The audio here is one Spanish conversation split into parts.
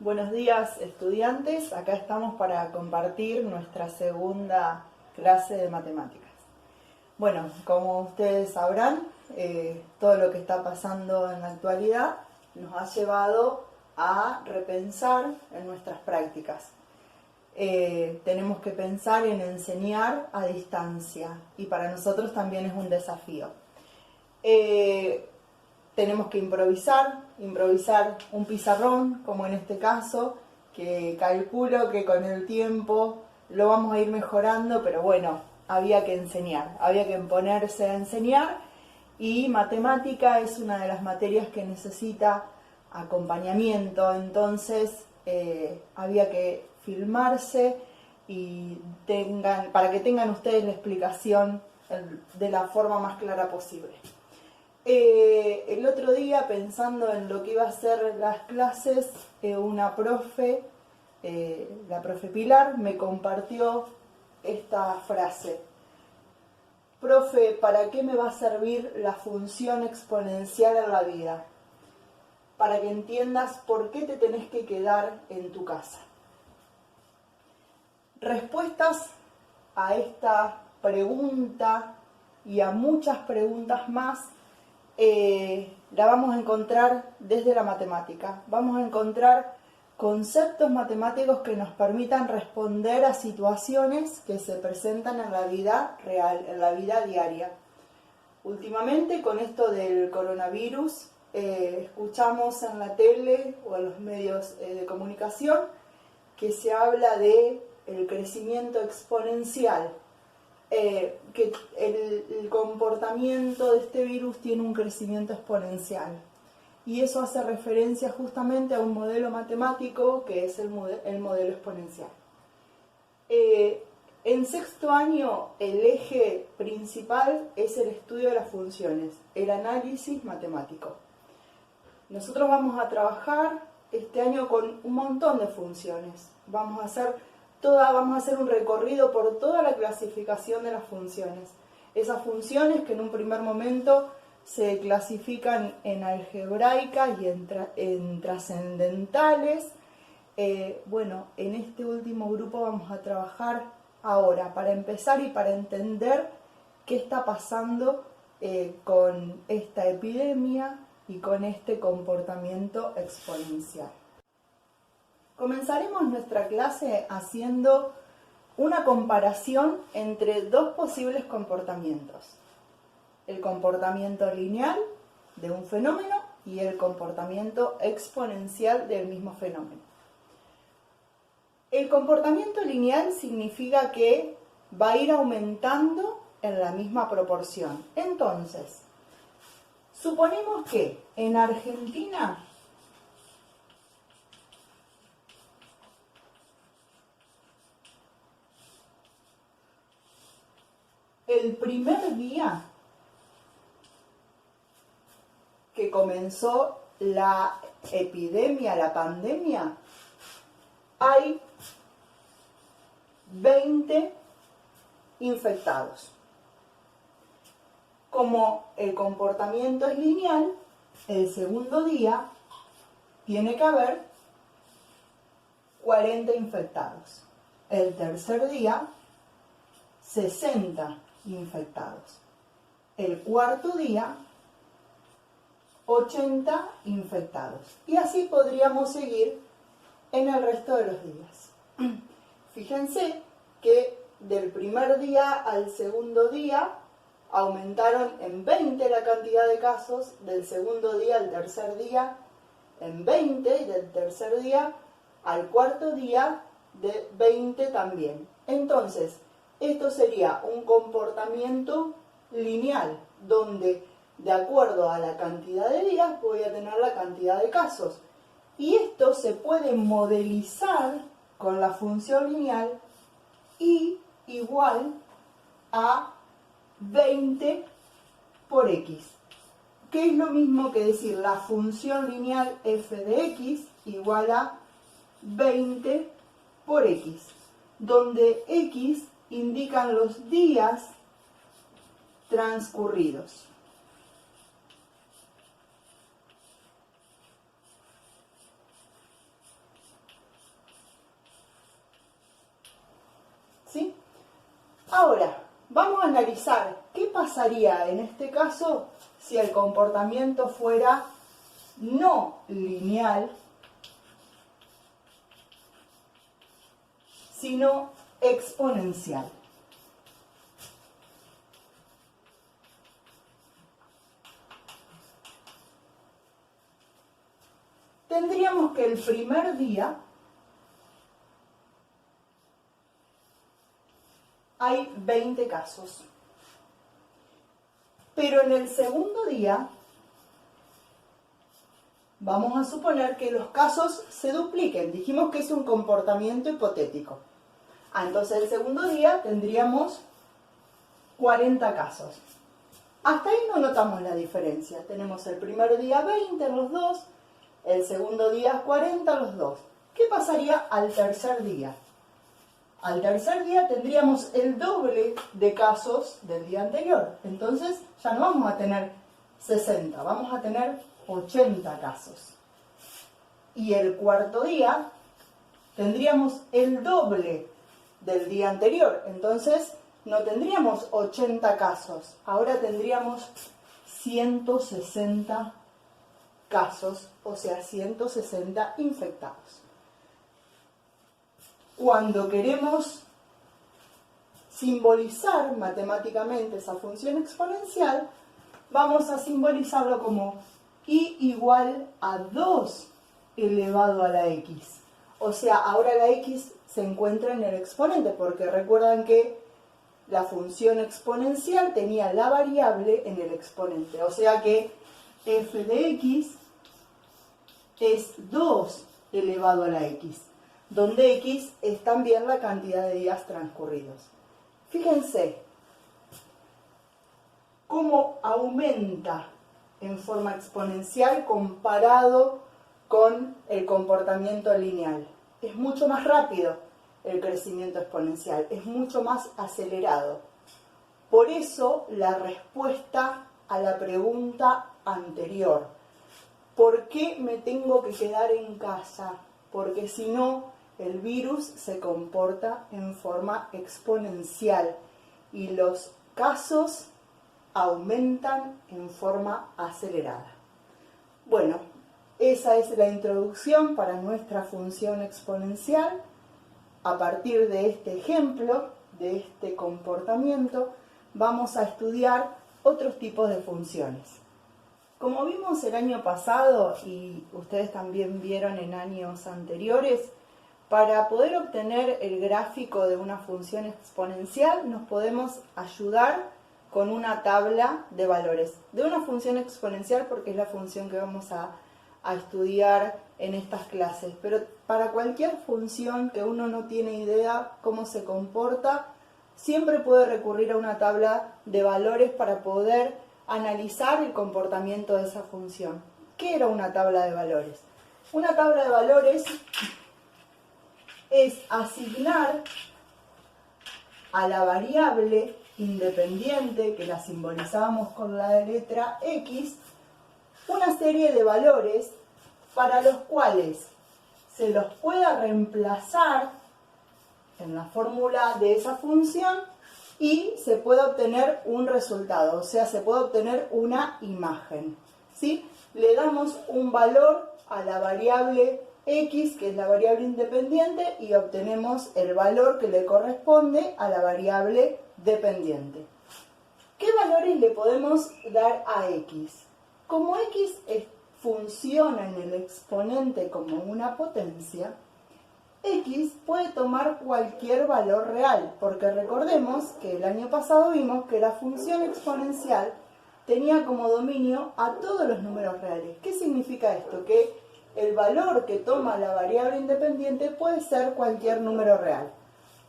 Buenos días, estudiantes. Acá estamos para compartir nuestra segunda clase de matemáticas. Bueno, como ustedes sabrán, todo lo que está pasando en la actualidad nos ha llevado a repensar en nuestras prácticas. Tenemos que pensar en enseñar a distancia y para nosotros también es un desafío. Tenemos que improvisar un pizarrón, como en este caso, que calculo que con el tiempo lo vamos a ir mejorando, pero bueno, había que enseñar, había que ponerse a enseñar y matemática es una de las materias que necesita acompañamiento, entonces había que filmarse y para que tengan ustedes la explicación de la forma más clara posible. El otro día, pensando en lo que iba a ser las clases, una profe, la profe Pilar, me compartió esta frase. Profe, ¿para qué me va a servir la función exponencial en la vida? Para que entiendas por qué te tenés que quedar en tu casa. Respuestas a esta pregunta y a muchas preguntas más la vamos a encontrar desde la matemática. Vamos a encontrar conceptos matemáticos que nos permitan responder a situaciones que se presentan en la vida real, en la vida diaria. Últimamente, con esto del coronavirus, escuchamos en la tele o en los medios de comunicación que se habla de el crecimiento exponencial. Que el comportamiento de este virus tiene un crecimiento exponencial y eso hace referencia justamente a un modelo matemático que es el modelo exponencial. En sexto año el eje principal es el estudio de las funciones, el análisis matemático. Nosotros vamos a trabajar este año con un montón de funciones, vamos a hacer un recorrido por toda la clasificación de las funciones. Esas funciones que en un primer momento se clasifican en algebraicas y en trascendentales. En este último grupo vamos a trabajar ahora para empezar y para entender qué está pasando con esta epidemia y con este comportamiento exponencial. Comenzaremos nuestra clase haciendo una comparación entre dos posibles comportamientos. El comportamiento lineal de un fenómeno y el comportamiento exponencial del mismo fenómeno. El comportamiento lineal significa que va a ir aumentando en la misma proporción. Entonces, suponemos que en Argentina el primer día que comenzó la epidemia, la pandemia, hay 20 infectados. Como el comportamiento es lineal, el segundo día tiene que haber 40 infectados. El tercer día, 60 infectados. El cuarto día, 80 infectados. Y así podríamos seguir en el resto de los días. Fíjense que del primer día al segundo día aumentaron en 20 la cantidad de casos, del segundo día al tercer día en 20 y del tercer día al cuarto día de 20 también. Entonces, esto sería un comportamiento lineal, donde de acuerdo a la cantidad de días voy a tener la cantidad de casos. Y esto se puede modelizar con la función lineal y igual a 20 por x, que es lo mismo que decir la función lineal f de x igual a 20 por x, donde x indican los días transcurridos. Ahora, vamos a analizar qué pasaría en este caso si el comportamiento fuera no lineal, sino exponencial. Tendríamos que el primer día hay 20 casos, pero en el segundo día vamos a suponer que los casos se dupliquen. Dijimos que es un comportamiento hipotético. Entonces el segundo día tendríamos 40 casos. Hasta ahí no notamos la diferencia. Tenemos el primer día 20 los dos, el segundo día 40 los dos. ¿Qué pasaría al tercer día? Al tercer día tendríamos el doble de casos del día anterior. Entonces ya no vamos a tener 60, vamos a tener 80 casos. Y el cuarto día tendríamos el doble del día anterior. Entonces no tendríamos 80 casos, ahora tendríamos 160 casos, o sea, 160 infectados. Cuando queremos simbolizar matemáticamente esa función exponencial, vamos a simbolizarlo como y igual a 2 elevado a la x. O sea, ahora la x se encuentra en el exponente, porque recuerdan que la función exponencial tenía la variable en el exponente. O sea que f de x es 2 elevado a la x, donde x es también la cantidad de días transcurridos. Fíjense cómo aumenta en forma exponencial comparado con el comportamiento lineal. Es mucho más rápido el crecimiento exponencial, es mucho más acelerado. Por eso la respuesta a la pregunta anterior, ¿por qué me tengo que quedar en casa? Porque si no, el virus se comporta en forma exponencial y los casos aumentan en forma acelerada. Bueno, esa es la introducción para nuestra función exponencial. A partir de este ejemplo, de este comportamiento, vamos a estudiar otros tipos de funciones. Como vimos el año pasado y ustedes también vieron en años anteriores, para poder obtener el gráfico de una función exponencial nos podemos ayudar con una tabla de valores de una función exponencial, porque es la función que vamos a estudiar en estas clases. Pero para cualquier función que uno no tiene idea cómo se comporta, siempre puede recurrir a una tabla de valores para poder analizar el comportamiento de esa función. ¿Qué era una tabla de valores? Una tabla de valores es asignar a la variable independiente, que la simbolizábamos con la letra X, una serie de valores para los cuales se los pueda reemplazar en la fórmula de esa función y se puede obtener un resultado, o sea, se puede obtener una imagen, ¿sí? Le damos un valor a la variable X, que es la variable independiente, y obtenemos el valor que le corresponde a la variable dependiente. ¿Qué valores le podemos dar a X? Como X funciona en el exponente como una potencia, X puede tomar cualquier valor real, porque recordemos que el año pasado vimos que la función exponencial tenía como dominio a todos los números reales. ¿Qué significa esto? Que el valor que toma la variable independiente puede ser cualquier número real.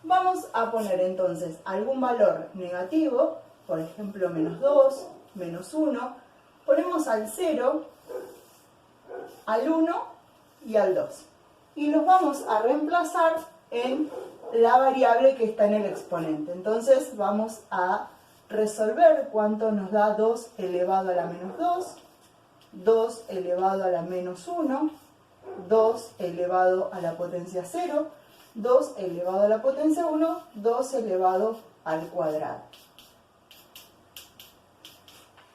Vamos a poner entonces algún valor negativo, por ejemplo menos 2, menos 1, ponemos al 0, al 1 y al 2. Y los vamos a reemplazar en la variable que está en el exponente. Entonces vamos a resolver cuánto nos da 2 elevado a la menos 2, 2 elevado a la menos 1, 2 elevado a la potencia 0, 2 elevado a la potencia 1, 2 elevado al cuadrado.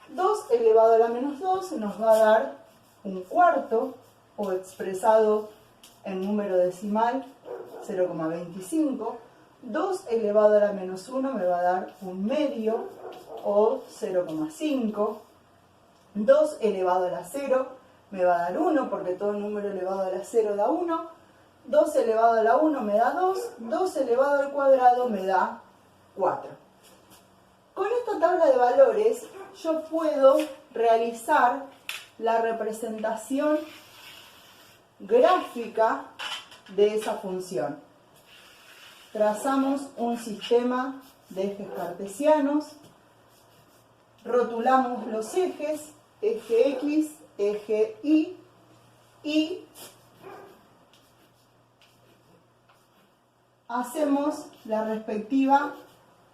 2 elevado a la menos 2 nos va a dar un cuarto, o expresado en número decimal 0,25. 2 elevado a la menos 1 me va a dar un medio, o 0,5. 2 elevado a la 0 me va a dar 1, porque todo número elevado a la 0 da 1. 2 elevado a la 1 me da 2. 2 elevado al cuadrado me da 4. Con esta tabla de valores yo puedo realizar la representación gráfica de esa función. Trazamos un sistema de ejes cartesianos, rotulamos los ejes, eje X, eje Y, y hacemos la respectiva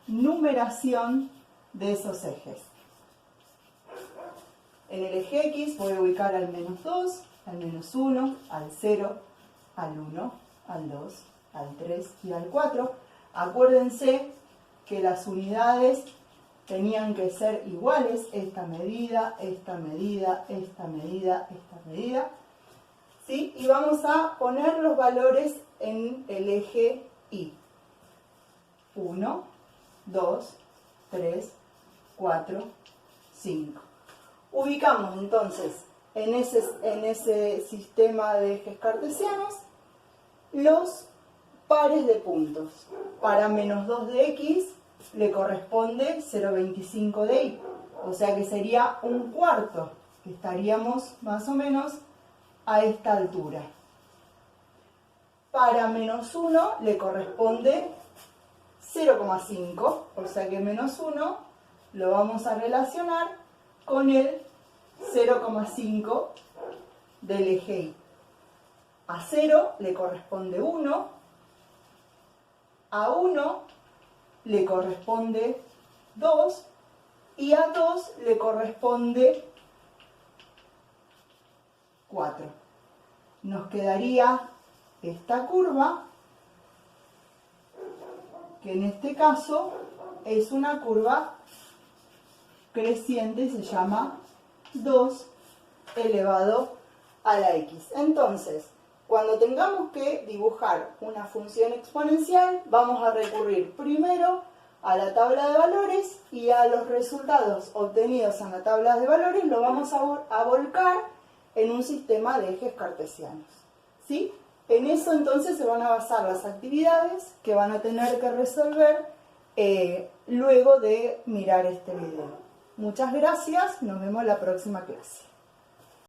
numeración de esos ejes. En el eje X voy a ubicar al menos 2, al menos 1, al 0, al 1, al 2, al 3 y al 4. Acuérdense que las unidades tenían que ser iguales, esta medida, esta medida, esta medida, esta medida, ¿sí? Y vamos a poner los valores en el eje Y. 1, 2, 3, 4, 5. Ubicamos entonces en ese sistema de ejes cartesianos los pares de puntos. Para menos 2 de X le corresponde 0,25 de Y, o sea que sería un cuarto, que estaríamos más o menos a esta altura. Para menos 1 le corresponde 0,5, o sea que menos 1 lo vamos a relacionar con el 0,5 del eje Y. A 0 le corresponde 1, a 1 le corresponde 2 y a 2 le corresponde 4. Nos quedaría esta curva, que en este caso es una curva creciente y se llama 2 elevado a la X. Entonces, cuando tengamos que dibujar una función exponencial, vamos a recurrir primero a la tabla de valores y a los resultados obtenidos en la tabla de valores lo vamos a volcar en un sistema de ejes cartesianos, ¿sí? En eso entonces se van a basar las actividades que van a tener que resolver luego de mirar este video. Muchas gracias, nos vemos en la próxima clase.